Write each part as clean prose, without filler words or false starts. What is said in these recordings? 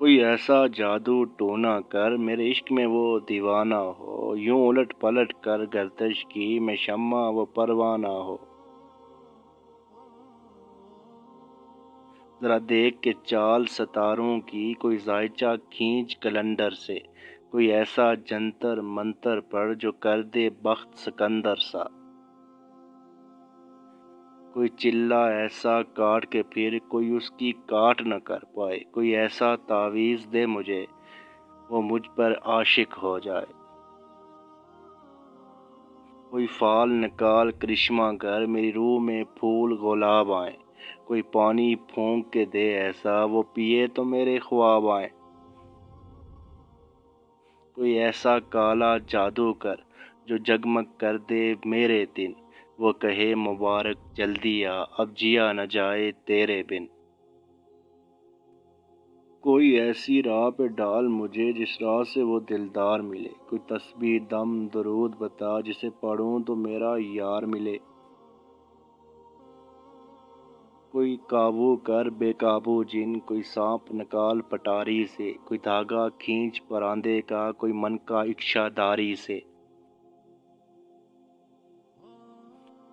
کوئی ایسا جادو ٹونا کر میرے عشق میں وہ دیوانہ ہو، یوں الٹ پلٹ کر گردش کی میں شمع وہ پروانہ ہو۔ ذرا دیکھ کے چال ستاروں کی، کوئی زائچہ کھینچ کلندر سے، کوئی ایسا جنتر منتر پڑھ جو کر دے بخت سکندر سا۔ کوئی چلہ ایسا کاٹ کے پھر کوئی اس کی کاٹ نہ کر پائے، کوئی ایسا تعویذ دے مجھے وہ مجھ پر عاشق ہو جائے۔ کوئی فال نکال کرشمہ گر میری روح میں پھول گلاب آئیں، کوئی پانی پھونک کے دے ایسا وہ پیے تو میرے خواب آئیں۔ کوئی ایسا کالا جادو کر جو جگمگ کر دے میرے دن، وہ کہے مبارک جلدی آ اب جیا نہ جائے تیرے بن۔ کوئی ایسی راہ پہ ڈال مجھے جس راہ سے وہ دلدار ملے، کوئی تسبیح دم درود بتا جسے پڑھوں تو میرا یار ملے۔ کوئی قابو کر بے قابو جن، کوئی سانپ نکال پٹاری سے، کوئی دھاگا کھینچ پراندے کا کوئی من کا اکشا داری سے۔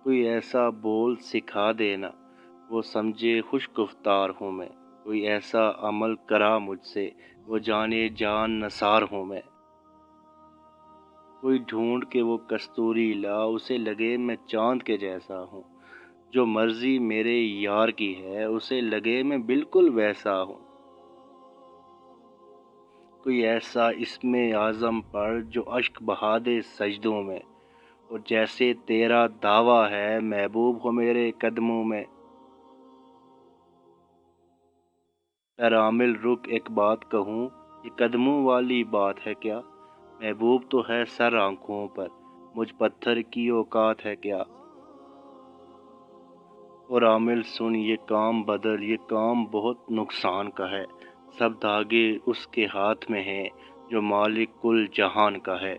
کوئی ایسا بول سکھا دینا وہ سمجھے خوش گفتار ہوں میں، کوئی ایسا عمل کرا مجھ سے وہ جانے جان نثار ہوں میں۔ کوئی ڈھونڈ کے وہ کستوری لا اسے لگے میں چاند کے جیسا ہوں، جو مرضی میرے یار کی ہے اسے لگے میں بالکل ویسا ہوں۔ کوئی ایسا اسم اعظم پڑھ جو اشک بہا دے سجدوں میں، اور جیسے تیرا دعویٰ ہے محبوب ہو میرے قدموں میں۔ اے عامل رک ایک بات کہوں، یہ قدموں والی بات ہے کیا؟ محبوب تو ہے سر آنکھوں پر، مجھ پتھر کی اوقات ہے کیا؟ اور عامل سن یہ کام بدل، یہ کام بہت نقصان کا ہے، سب دھاگے اس کے ہاتھ میں ہیں جو مالک کل جہان کا ہے۔